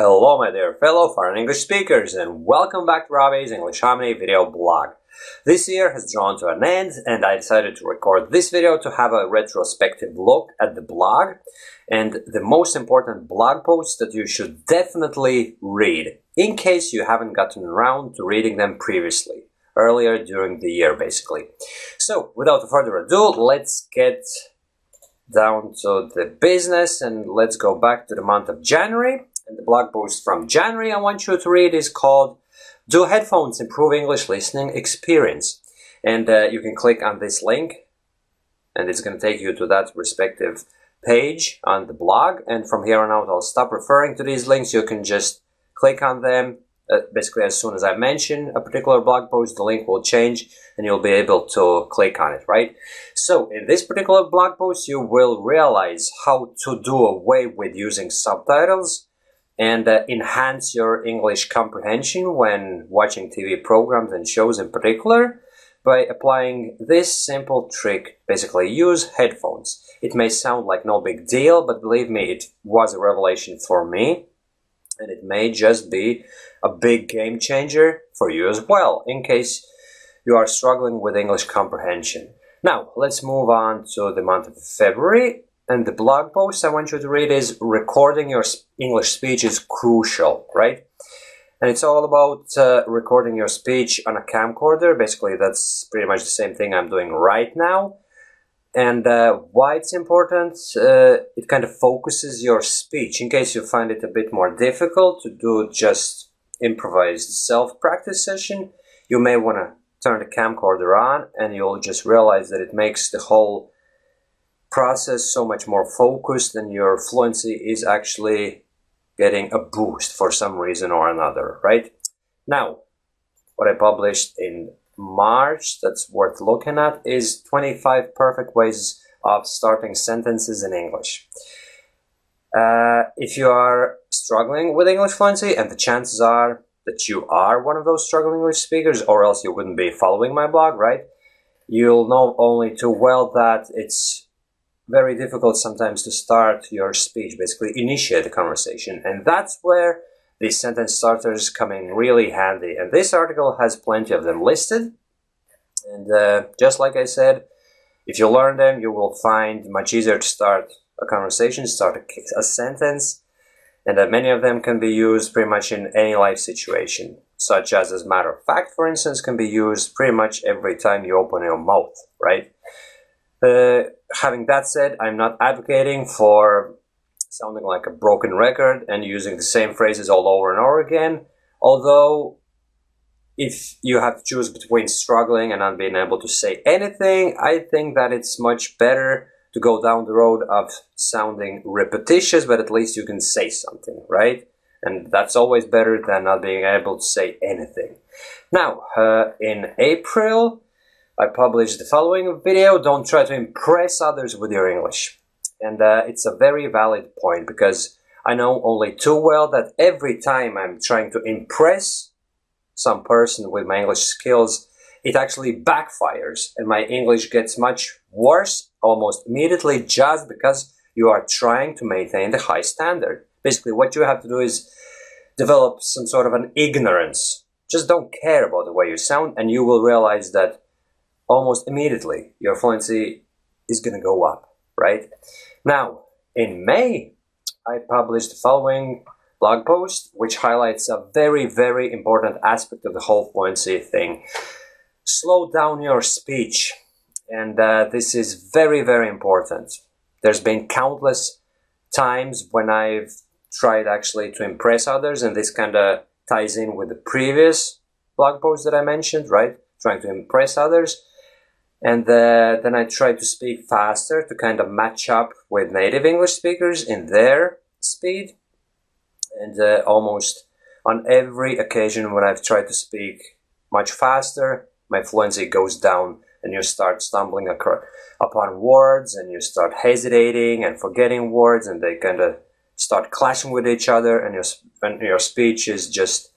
Hello my dear fellow foreign English speakers, and welcome back to Robbie's English Harmony video blog. This year has drawn to an end, and I decided to record this video to have a retrospective look at the blog and the most important blog posts that you should definitely read, in case you haven't gotten around to reading them previously, earlier during the year basically. So without further ado, let's get down to the business and let's go back to the month of January. And the blog post from January I want you to read is called "Do Headphones Improve English Listening Experience?" And you can click on this link and it's going to take you to that respective page on the blog, and from here on out I'll stop referring to these links. You can just click on them. Basically, as soon as I mention a particular blog post, the link will change and you'll be able to click on it, right? So in this particular blog post you will realize how to do away with using subtitles and enhance your English comprehension when watching TV programs and shows in particular by applying this simple trick. Basically, use headphones. It may sound like no big deal, but believe me, it was a revelation for me, and it may just be a big game changer for you as well, in case you are struggling with English comprehension. Now, let's move on to the month of February. And the blog post I want you to read is "Recording your English speech is crucial," right? And it's all about recording your speech on a camcorder. Basically, that's pretty much the same thing I'm doing right now. And why it's important, it kind of focuses your speech. In case you find it a bit more difficult to do just improvised self-practice session, you may want to turn the camcorder on and you'll just realize that it makes the whole process so much more focused and your fluency is actually getting a boost for some reason or another, right? Now, what I published in March that's worth looking at is 25 perfect ways of starting sentences in English. If you are struggling with English fluency, and the chances are that you are one of those struggling English speakers, or else you wouldn't be following my blog, right? You'll know only too well that it's very difficult sometimes to start your speech, basically initiate the conversation, and that's where these sentence starters come in really handy. And this article has plenty of them listed, and just like I said, if you learn them, you will find much easier to start a conversation, start a sentence, and that many of them can be used pretty much in any life situation, such as a matter of fact, for instance, can be used pretty much every time you open your mouth, right? Having that said, I'm not advocating for sounding like a broken record and using the same phrases all over and over again, although if you have to choose between struggling and not being able to say anything, I think that it's much better to go down the road of sounding repetitious, but at least you can say something, right? And that's always better than not being able to say anything. Now, in April, I published the following video: "Don't try to impress others with your English." And it's a very valid point, because I know only too well that every time I'm trying to impress some person with my English skills, it actually backfires and my English gets much worse almost immediately, just because you are trying to maintain the high standard. Basically, what you have to do is develop some sort of an ignorance. Just don't care about the way you sound, and you will realize that almost immediately your fluency is going to go up, right? Now, in May, I published the following blog post, which highlights a very, very important aspect of the whole fluency thing. Slow down your speech. And this is very, very important. There's been countless times when I've tried actually to impress others, and this kind of ties in with the previous blog post that I mentioned, right? Trying to impress others. And then I try to speak faster to kind of match up with native English speakers in their speed. And almost on every occasion when I've tried to speak much faster, my fluency goes down and you start stumbling upon words, and you start hesitating and forgetting words, and they kind of start clashing with each other, and your speech is just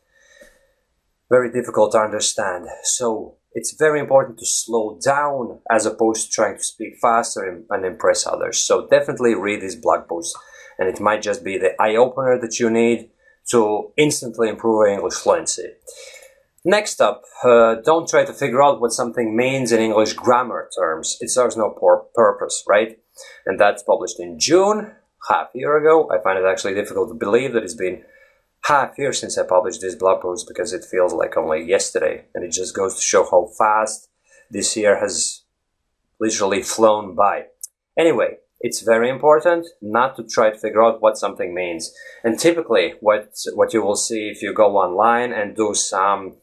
very difficult to understand. So it's very important to slow down as opposed to trying to speak faster and impress others. So definitely read this blog post, and it might just be the eye-opener that you need to instantly improve English fluency. Next up, don't try to figure out what something means in English grammar terms. It serves no purpose, right? And that's published in June, half a year ago. I find it actually difficult to believe that it's been half a year since I published this blog post, because it feels like only yesterday. And it just goes to show how fast this year has literally flown by. Anyway, it's very important not to try to figure out what something means. And typically, what you will see if you go online and do some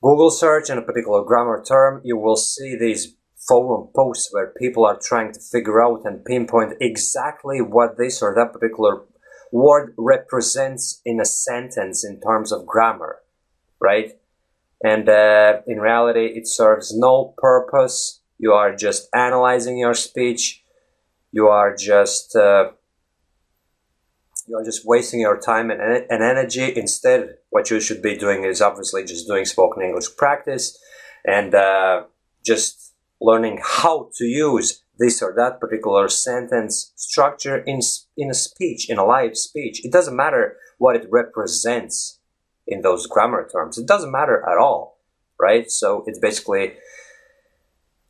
Google search in a particular grammar term, you will see these forum posts where people are trying to figure out and pinpoint exactly what this or that particular word represents in a sentence in terms of grammar, right? And in reality, it serves no purpose. You are just analyzing your speech. You are just wasting your time and energy. Instead, what you should be doing is obviously just doing spoken English practice and just learning how to use this or that particular sentence structure in a speech, in a live speech. It doesn't matter what it represents in those grammar terms. It doesn't matter at all, right? So it's basically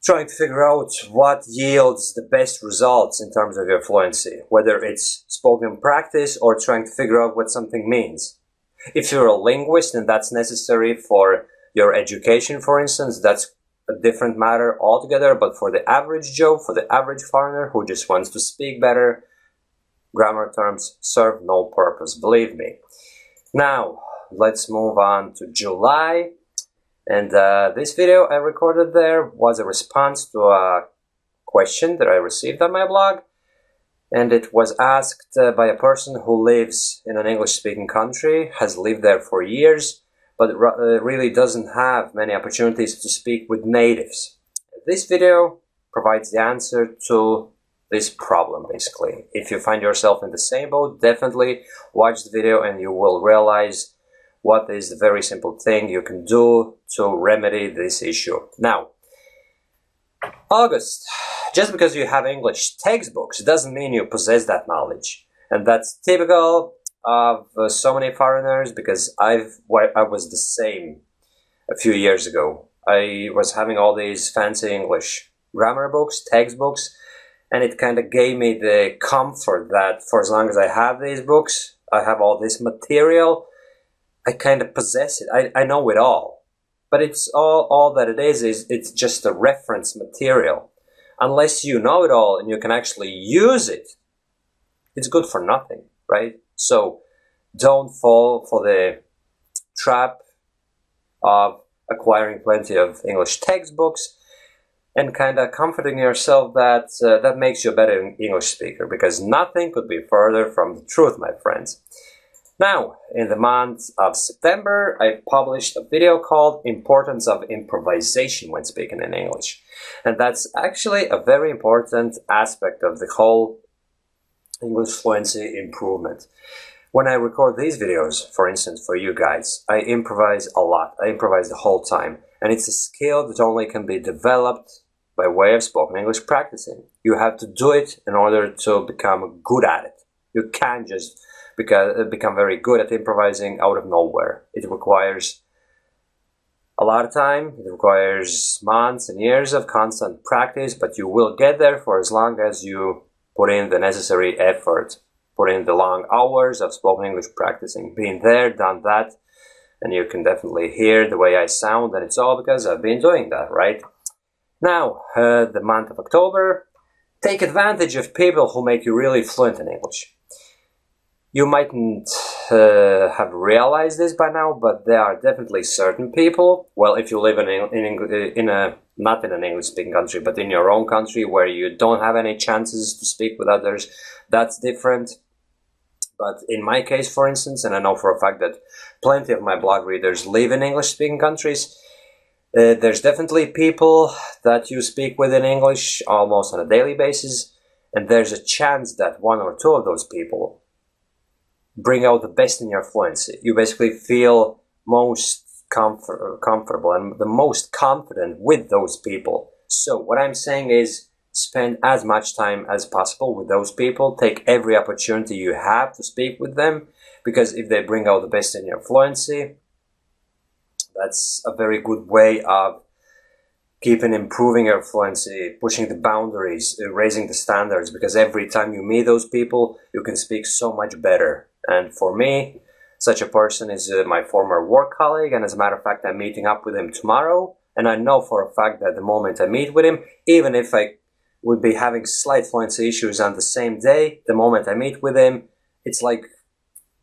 trying to figure out what yields the best results in terms of your fluency, whether it's spoken practice or trying to figure out what something means. If you're a linguist and that's necessary for your education, for instance, that's a different matter altogether. But for the average Joe, for the average foreigner who just wants to speak better, grammar terms serve no purpose, believe me. Now, let's move on to July. And this video I recorded there was a response to a question that I received on my blog. And it was asked by a person who lives in an English-speaking country, has lived there for years, but really doesn't have many opportunities to speak with natives. This video provides the answer to this problem, basically. If you find yourself in the same boat, definitely watch the video and you will realize what is the very simple thing you can do to remedy this issue. Now, August. Just because you have English textbooks doesn't mean you possess that knowledge. And that's typical of so many foreigners, because I was the same a few years ago. I was having all these fancy English grammar books, textbooks, and it kind of gave me the comfort that for as long as I have these books, I have all this material, I kind of possess it. I know it all. But it's all that it is it's just a reference material. Unless you know it all and you can actually use it, it's good for nothing, right? So don't fall for the trap of acquiring plenty of English textbooks and kind of comforting yourself that that makes you a better English speaker, because nothing could be further from the truth, my friends. Now, in the month of September, I published a video called Importance of Improvisation when Speaking in English. And that's actually a very important aspect of the whole English fluency improvement. When I record these videos, for instance, for you guys, I improvise a lot. I improvise the whole time. And it's a skill that only can be developed by way of spoken English practicing. You have to do it in order to become good at it. You can't just become very good at improvising out of nowhere. It requires a lot of time. It requires months and years of constant practice, but you will get there for as long as you put in the necessary effort, put in the long hours of spoken English practicing. Been there, done that, and you can definitely hear the way I sound, and it's all because I've been doing that, right? Now, the month of October, take advantage of people who make you really fluent in English. You mightn't have realized this by now, but there are definitely certain people, well, if you live not in an English-speaking country, but in your own country where you don't have any chances to speak with others, that's different. But in my case, for instance, and I know for a fact that plenty of my blog readers live in English-speaking countries, there's definitely people that you speak with in English almost on a daily basis, and there's a chance that one or two of those people bring out the best in your fluency. You basically feel most comfortable and the most confident with those people. So what I'm saying is spend as much time as possible with those people. Take every opportunity you have to speak with them, because if they bring out the best in your fluency, that's a very good way of keeping improving your fluency, pushing the boundaries, raising the standards, because every time you meet those people, you can speak so much better. And for me, such a person is my former work colleague, and as a matter of fact, I'm meeting up with him tomorrow, and I know for a fact that the moment I meet with him, even if I would be having slight fluency issues on the same day, the moment I meet with him, it's like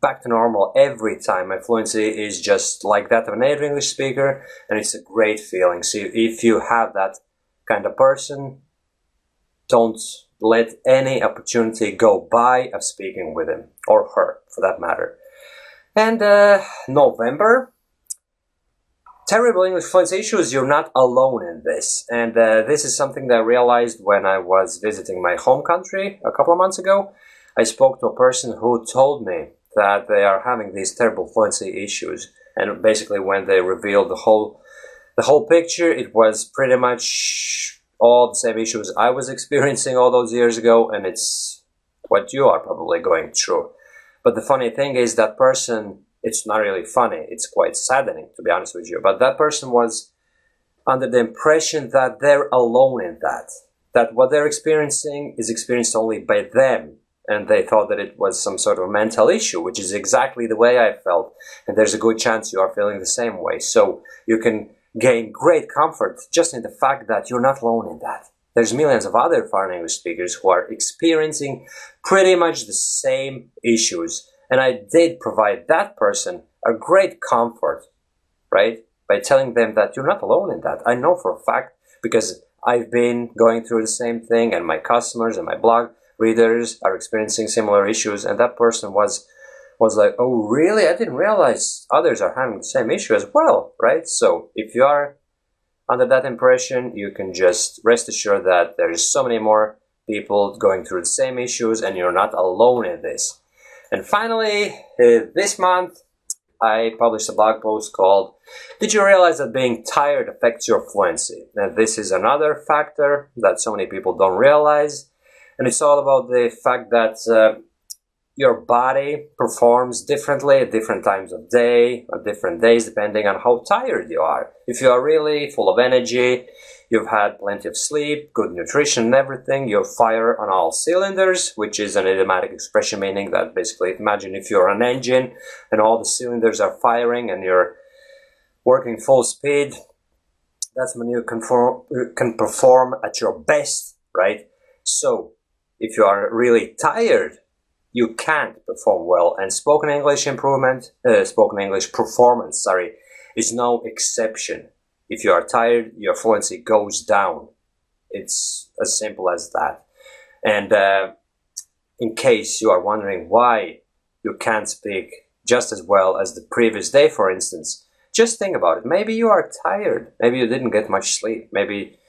back to normal every time. My fluency is just like that of a native English speaker, and it's a great feeling. So if you have that kind of person, don't let any opportunity go by of speaking with him, or her for that matter. And November, terrible English fluency issues, you're not alone in this. And this is something that I realized when I was visiting my home country a couple of months ago. I spoke to a person who told me that they are having these terrible fluency issues, and basically when they revealed the whole picture, it was pretty much all the same issues I was experiencing all those years ago, and it's what you are probably going through. But the funny thing is, that person, it's not really funny, it's quite saddening, to be honest with you, but that person was under the impression that they're alone in that what they're experiencing is experienced only by them. And they thought that it was some sort of mental issue, which is exactly the way I felt. And there's a good chance you are feeling the same way. So you can gain great comfort just in the fact that you're not alone in that. There's millions of other foreign English speakers who are experiencing pretty much the same issues. And I did provide that person a great comfort, right? By telling them that you're not alone in that. I know for a fact, because I've been going through the same thing, and my customers and my blog readers are experiencing similar issues. And that person was like, oh really, I didn't realize others are having the same issue as well, right? So if you are under that impression, you can just rest assured that there is so many more people going through the same issues, and you're not alone in this. And finally, this month I published a blog post called "Did you realize that being tired affects your fluency?" Now this is another factor that so many people don't realize. And it's all about the fact that your body performs differently at different times of day, at different days, depending on how tired you are. If you are really full of energy, you've had plenty of sleep, good nutrition and everything, you fire on all cylinders, which is an idiomatic expression meaning that basically, imagine if you're an engine and all the cylinders are firing and you're working full speed, that's when you can perform at your best, right? So if you are really tired, you can't perform well, and spoken English performance, is no exception. If you are tired, your fluency goes down. It's as simple as that. And in case you are wondering why you can't speak just as well as the previous day, for instance, just think about it. Maybe you are tired. Maybe you didn't get much sleep. Maybe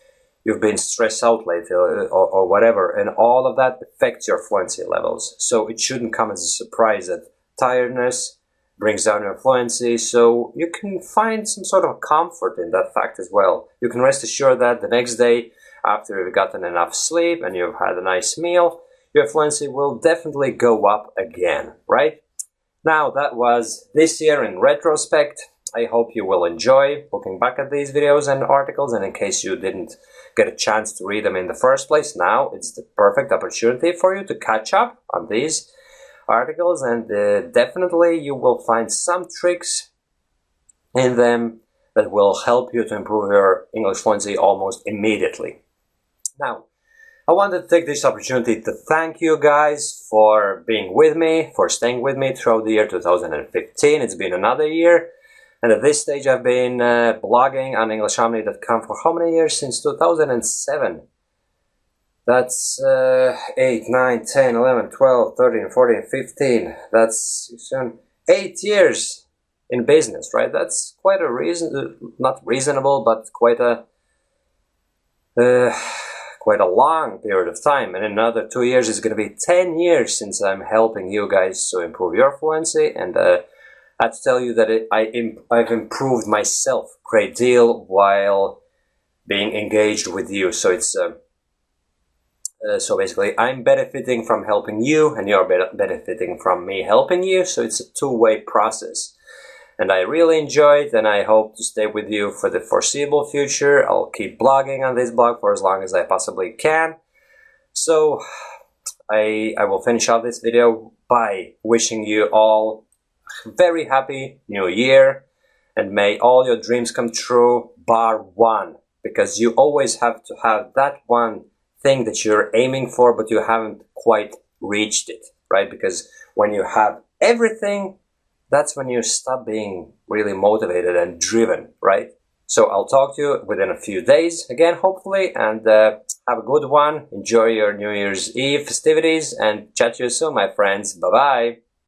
you've been stressed out lately or whatever, and all of that affects your fluency levels. So it shouldn't come as a surprise that tiredness brings down your fluency, so you can find some sort of comfort in that fact as well. You can rest assured that the next day, after you've gotten enough sleep and you've had a nice meal, your fluency will definitely go up again, right? Now, that was this year in retrospect. I hope you will enjoy looking back at these videos and articles, and in case you didn't get a chance to read them in the first place, now it's the perfect opportunity for you to catch up on these articles, and definitely you will find some tricks in them that will help you to improve your English fluency almost immediately. Now, I wanted to take this opportunity to thank you guys for being with me, for staying with me throughout the year 2015. It's been another year. And at this stage, I've been blogging on EnglishHominy.com for how many years? Since 2007. That's 8, 9, 10, 11, 12, 13, 14, 15. That's 8 years in business, right? That's quite a not reasonable, but quite a long period of time. And in another 2 years, it's going to be 10 years since I'm helping you guys to improve your fluency. And I have to tell you that I've improved myself a great deal while being engaged with you. So it's So basically, I'm benefiting from helping you, and you're benefiting from me helping you. So it's a two-way process. And I really enjoy it, and I hope to stay with you for the foreseeable future. I'll keep blogging on this blog for as long as I possibly can. So I will finish off this video by wishing you all a very happy new year, and may all your dreams come true, bar one, because you always have to have that one thing that you're aiming for, but you haven't quite reached it, right? Because when you have everything, that's when you stop being really motivated and driven, right? So I'll talk to you within a few days again, hopefully, and have a good one. Enjoy your New Year's Eve festivities, and chat to you soon, my friends. Bye-bye.